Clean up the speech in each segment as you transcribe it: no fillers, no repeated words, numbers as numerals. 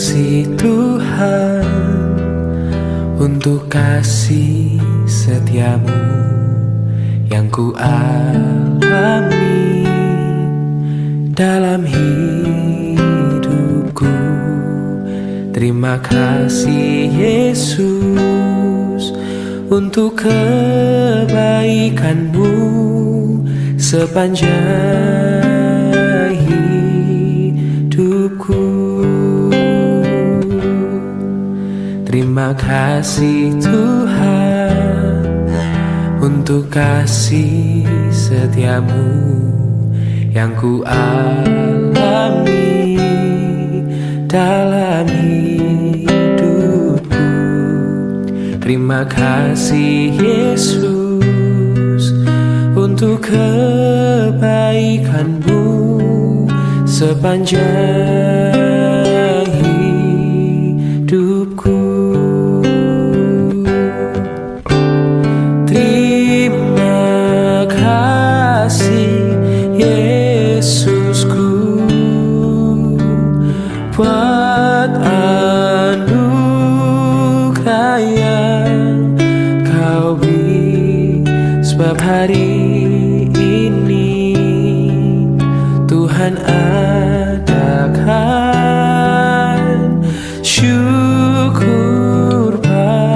kasih Tuhan, untuk kasih setiamu yang ku alami dalam hidupku. Terima kasih Yesus untuk kebaikanmu sepanjang hidupku. Terima kasih Tuhan untuk kasih setiamu yang ku alami dalam hidupku. Terima kasih Yesus untuk kebaikanmu sepanjang hidupku. Terima kasih Yesusku buat anugerah yang kau beri, sebab hari ini Tuhan adakan syukur bagimu.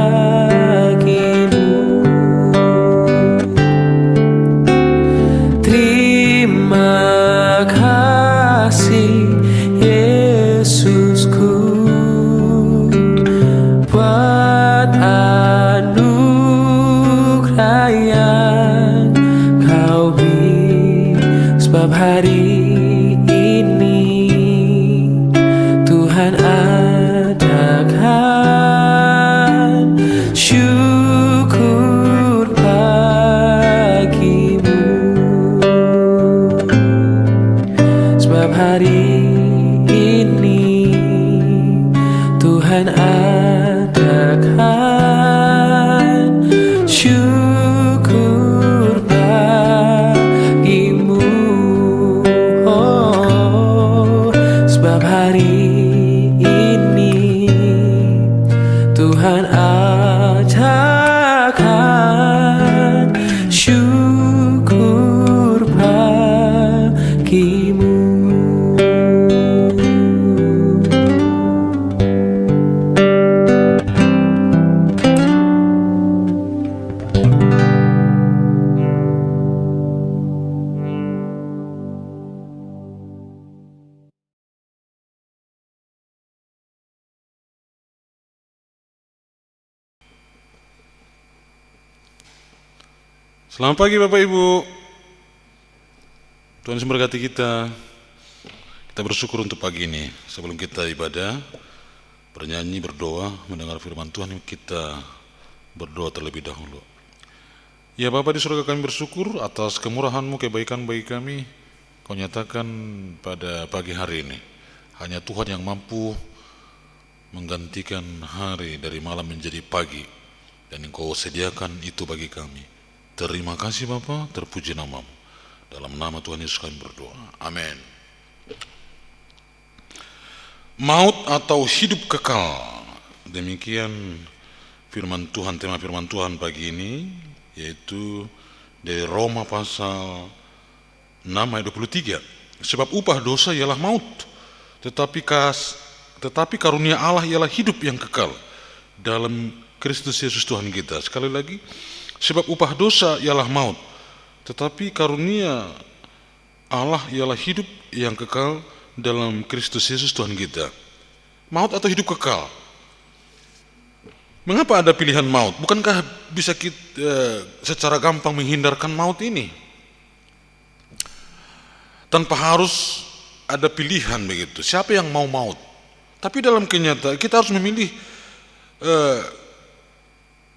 Terima kasih Yesusku buat anugerah yang kau beri, sebab hari ini Tuhan adakan syukur bagimu, sebab hari ini Tuhan adakan syukur bagimu. Oh, sebab hari ini Tuhan adakan syukur bagimu. Selamat pagi Bapak Ibu. Tuhan memberkati kita. Kita bersyukur untuk pagi ini. Sebelum kita ibadah, bernyanyi, berdoa, mendengar firman Tuhan, kita berdoa terlebih dahulu. Ya Bapa di surga, kami bersyukur atas kemurahan-Mu, kebaikan bagi kami. Kau nyatakan pada pagi hari ini. Hanya Tuhan yang mampu menggantikan hari dari malam menjadi pagi. Dan Engkau sediakan itu bagi kami. Terima kasih Bapa, terpuji nama-Mu. Dalam nama Tuhan Yesus kami berdoa. Amin. Maut atau hidup kekal. Demikian firman Tuhan, tema firman Tuhan pagi ini, yaitu dari Roma pasal 6 ayat 23. Sebab upah dosa ialah maut, tetapi karunia Allah ialah hidup yang kekal dalam Kristus Yesus Tuhan kita. Sekali lagi, sebab upah dosa ialah maut, tetapi karunia Allah ialah hidup yang kekal dalam Kristus Yesus Tuhan kita. Maut atau hidup kekal. Mengapa ada pilihan maut? Bukankah bisa kita secara gampang menghindarkan maut ini? Tanpa harus ada pilihan begitu. Siapa yang mau maut? Tapi dalam kenyataan kita harus memilih.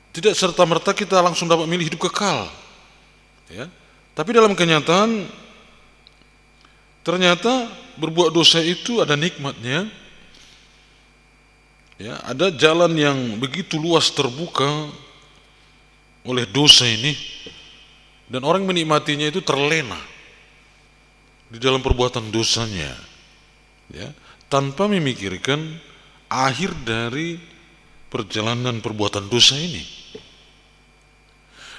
Tidak serta-merta kita langsung dapat memilih hidup kekal, ya. Tapi dalam kenyataan ternyata berbuat dosa itu ada nikmatnya, ya. Ada jalan yang begitu luas terbuka oleh dosa ini, dan orang menikmatinya itu terlena di dalam perbuatan dosanya, ya, tanpa memikirkan akhir dari perjalanan perbuatan dosa ini.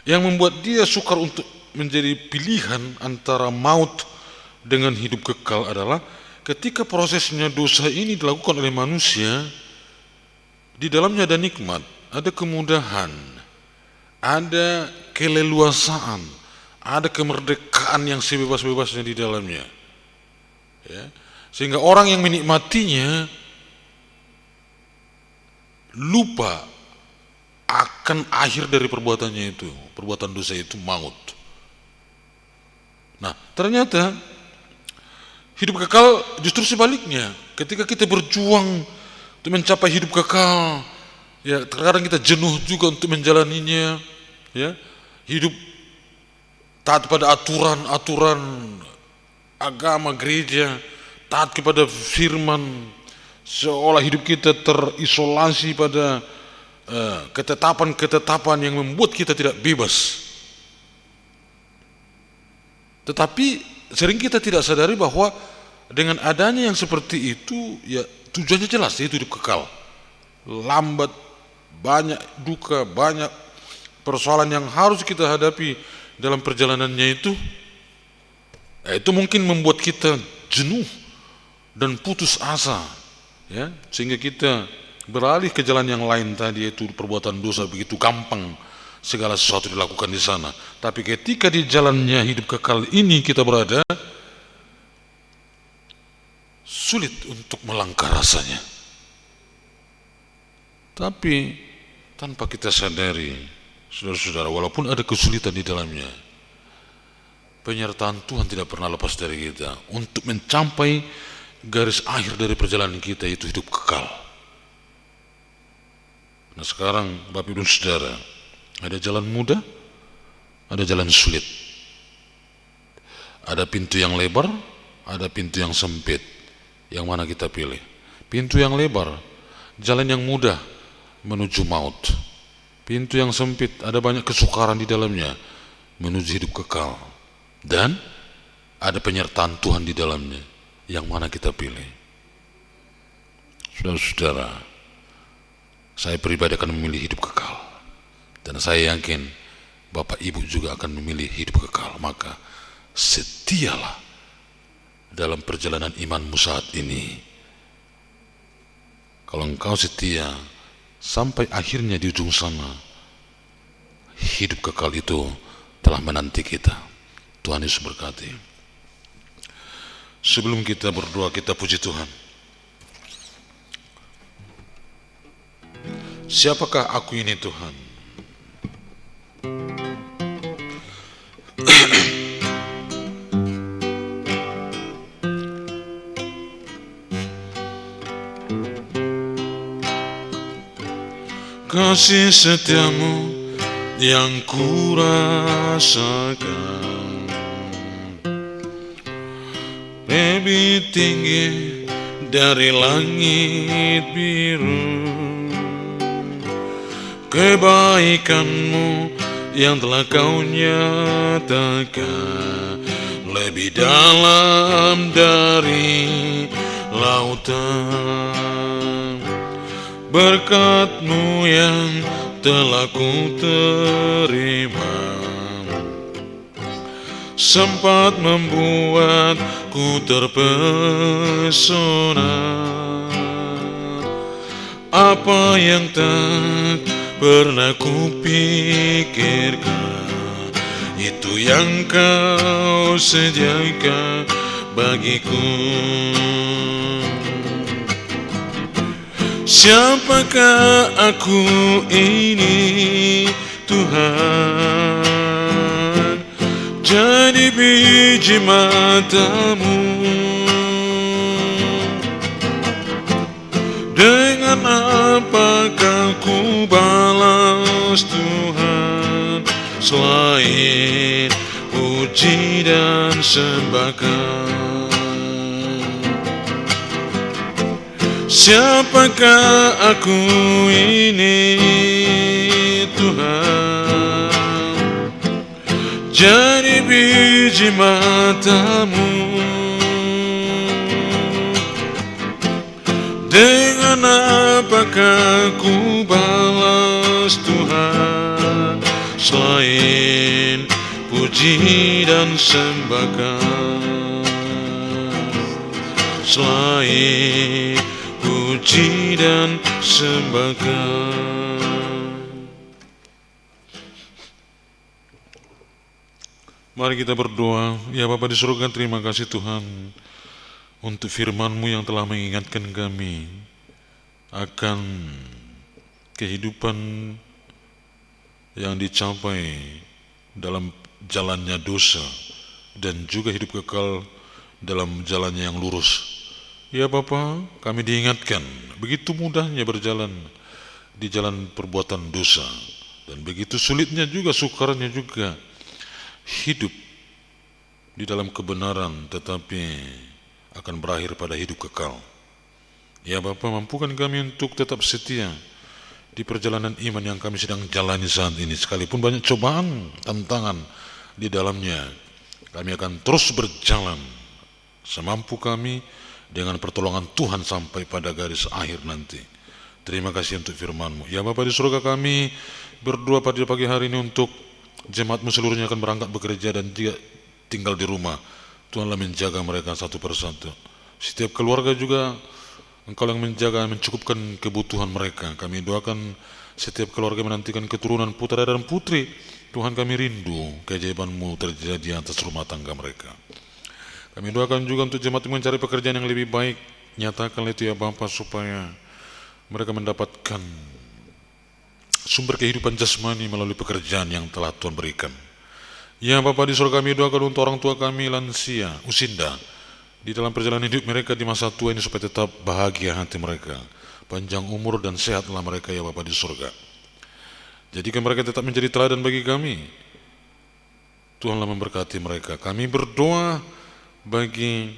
Yang membuat dia sukar untuk menjadi pilihan antara maut dengan hidup kekal adalah ketika prosesnya dosa ini dilakukan oleh manusia, di dalamnya ada nikmat, ada kemudahan, ada keleluasaan, ada kemerdekaan yang sebebas-bebasnya di dalamnya. Ya. Sehingga orang yang menikmatinya lupa akan akhir dari perbuatannya itu, perbuatan dosa itu maut. Nah, ternyata hidup kekal justru sebaliknya. Ketika kita berjuang untuk mencapai hidup kekal, ya terkadang kita jenuh juga untuk menjalaninya, ya. Hidup taat pada aturan-aturan agama gereja, taat kepada firman, seolah hidup kita terisolasi pada ketetapan-ketetapan yang membuat kita tidak bebas. Tetapi sering kita tidak sadari bahwa dengan adanya yang seperti itu, ya tujuannya jelas, yaitu hidup kekal. Lambat, banyak duka, banyak persoalan yang harus kita hadapi dalam perjalanannya itu. Itu mungkin membuat kita jenuh dan putus asa, ya, sehingga kita beralih ke jalan yang lain tadi, yaitu perbuatan dosa. Begitu gampang segala sesuatu dilakukan di sana. Tapi ketika di jalannya hidup kekal ini kita berada, sulit untuk melangkah rasanya. Tapi tanpa kita sadari, saudara-saudara, walaupun ada kesulitan di dalamnya, penyertaan Tuhan tidak pernah lepas dari kita untuk mencapai garis akhir dari perjalanan kita, yaitu hidup kekal. Nah sekarang Bapak Ibu Saudara, ada jalan mudah, ada jalan sulit, ada pintu yang lebar, ada pintu yang sempit. Yang mana kita pilih? Pintu yang lebar, jalan yang mudah menuju maut. Pintu yang sempit, ada banyak kesukaran di dalamnya menuju hidup kekal. Dan ada penyertaan Tuhan di dalamnya. Yang mana kita pilih? Saudara-saudara, saya pribadi akan memilih hidup kekal. Dan saya yakin Bapak Ibu juga akan memilih hidup kekal. Maka setialah dalam perjalanan imanmu saat ini. Kalau engkau setia sampai akhirnya di ujung sana, hidup kekal itu telah menanti kita. Tuhan Yesus berkati. Sebelum kita berdoa, kita puji Tuhan. Siapakah aku ini, Tuhan? Kasih setiamu yang kurasakan lebih tinggi dari langit biru. Kebaikanmu yang telah kau nyatakan lebih dalam dari lautan. Berkat-Mu yang telah ku terima sempat membuatku terpesona. Apa yang tak pernah kupikirkan, itu yang kau sediakan bagiku. Siapakah aku ini, Tuhan? Jadi biji mata-Mu. Dengan apakah ku balas, Tuhan, selain puji dan sembahkan? Siapakah aku ini, Tuhan? Jadi biji mata-Mu. Dengan Karena apakah ku balas Tuhan selain puji dan sembahkan, selain puji dan sembahkan. Mari kita berdoa. Ya Bapa di surga, terima kasih Tuhan untuk firman-Mu yang telah mengingatkan kami akan kehidupan yang dicapai dalam jalannya dosa dan juga hidup kekal dalam jalannya yang lurus. Ya Bapa, kami diingatkan begitu mudahnya berjalan di jalan perbuatan dosa dan begitu sulitnya juga, sukarnya juga hidup di dalam kebenaran, tetapi akan berakhir pada hidup kekal. Ya Bapa, mampukan kami untuk tetap setia di perjalanan iman yang kami sedang jalani saat ini. Sekalipun banyak cobaan, tantangan di dalamnya, kami akan terus berjalan semampu kami dengan pertolongan Tuhan sampai pada garis akhir nanti. Terima kasih untuk firman-Mu. Ya Bapa di surga, kami berdoa pada pagi hari ini untuk jemaat-Mu seluruhnya akan berangkat bekerja dan juga tinggal di rumah. Tuhanlah menjaga mereka satu persatu. Setiap keluarga juga Engkau yang menjaga, mencukupkan kebutuhan mereka. Kami doakan setiap keluarga menantikan keturunan putra dan putri. Tuhan, kami rindu keajaiban-Mu terjadi atas rumah tangga mereka. Kami doakan juga untuk jemaat mencari pekerjaan yang lebih baik. Nyatakanlah itu ya Bapa, supaya mereka mendapatkan sumber kehidupan jasmani melalui pekerjaan yang telah Tuhan berikan. Ya Bapa di surga, kami doakan untuk orang tua kami lansia, usinda, di dalam perjalanan hidup mereka di masa tua ini supaya tetap bahagia hati mereka, panjang umur dan sehatlah mereka ya Bapa di surga. Jadikan mereka tetap menjadi teladan bagi kami. Tuhanlah memberkati mereka. Kami berdoa bagi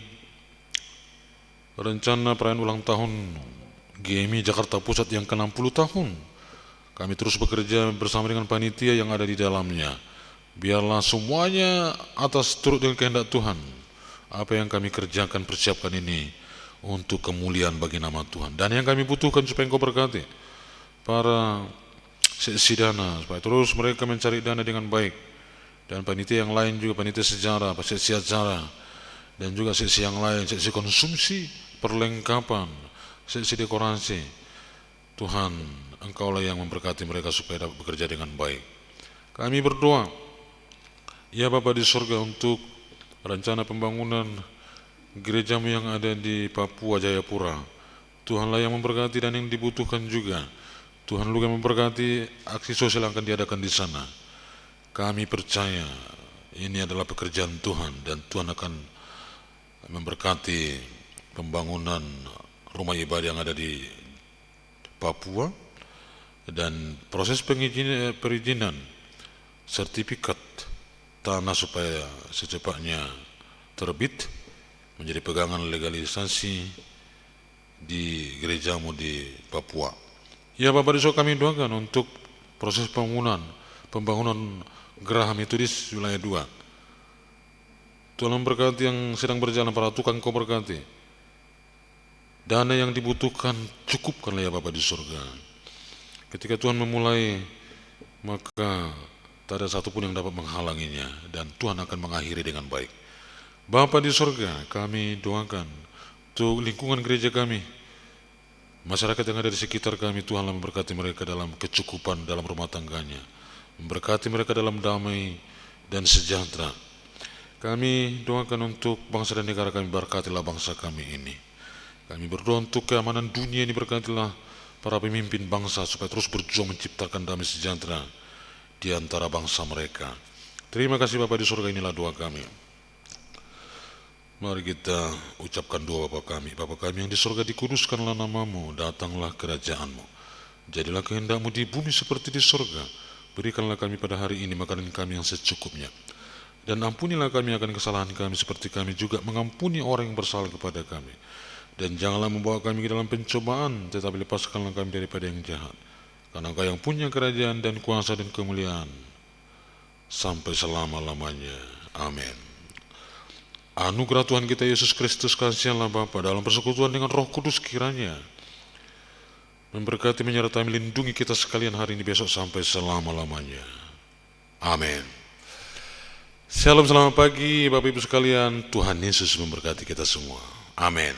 rencana perayaan ulang tahun GMI Jakarta Pusat yang ke-60 tahun. Kami terus bekerja bersama dengan panitia yang ada di dalamnya. Biarlah semuanya atas turut dengan kehendak Tuhan. Apa yang kami kerjakan, persiapkan ini untuk kemuliaan bagi nama Tuhan. Dan yang kami butuhkan supaya Engkau berkati para seksi dana, supaya terus mereka mencari dana dengan baik. Dan panitia yang lain juga, panitia sejarah, seksi acara, dan juga seksi yang lain, seksi konsumsi, perlengkapan, seksi dekorasi. Tuhan, Engkaulah yang memberkati mereka supaya dapat bekerja dengan baik. Kami berdoa, ya Bapa di surga, untuk rencana pembangunan gereja-Mu yang ada di Papua Jayapura. Tuhanlah yang memberkati dan yang dibutuhkan juga. Tuhan juga memberkati aksi sosial yang akan diadakan di sana. Kami percaya ini adalah pekerjaan Tuhan dan Tuhan akan memberkati pembangunan rumah ibadah yang ada di Papua dan proses perizinan sertifikat tanah supaya secepatnya terbit menjadi pegangan legalisasi di gereja-Mu di Papua. Ya Bapak di surga, kami doakan untuk proses pembangunan Geraha Metodis wilayah 2. Tuhan memberkati yang sedang berjalan, para tukang Kau berkati. Dana yang dibutuhkan cukupkanlah ya Bapak di surga. Ketika Tuhan memulai, maka tak ada satupun yang dapat menghalanginya dan Tuhan akan mengakhiri dengan baik. Bapa di surga, kami doakan untuk lingkungan gereja kami, masyarakat yang ada di sekitar kami. Tuhanlah memberkati mereka dalam kecukupan dalam rumah tangganya, memberkati mereka dalam damai dan sejahtera. Kami doakan untuk bangsa dan negara kami, berkatilah bangsa kami ini. Kami berdoa untuk keamanan dunia ini, berkatilah para pemimpin bangsa supaya terus berjuang menciptakan damai sejahtera di antara bangsa mereka. Terima kasih Bapa di surga, inilah doa kami. Mari kita ucapkan doa Bapa kami. Bapa kami yang di surga, dikuduskanlah nama-Mu, datanglah kerajaan-Mu. Jadilah kehendak-Mu di bumi seperti di surga. Berikanlah kami pada hari ini makanan kami yang secukupnya. Dan ampunilah kami akan kesalahan kami seperti kami juga mengampuni orang yang bersalah kepada kami. Dan janganlah membawa kami ke dalam pencobaan, tetapi lepaskanlah kami daripada yang jahat. Karena Engkau yang punya kerajaan dan kuasa dan kemuliaan sampai selama-lamanya. Amin. Anugerah Tuhan kita Yesus Kristus, kasih Allah Bapa dalam persekutuan dengan Roh Kudus kiranya memberkati, menyertai, melindungi kita sekalian hari ini, besok sampai selama-lamanya. Amin. Shalom, selamat pagi Bapak Ibu sekalian. Tuhan Yesus memberkati kita semua. Amin.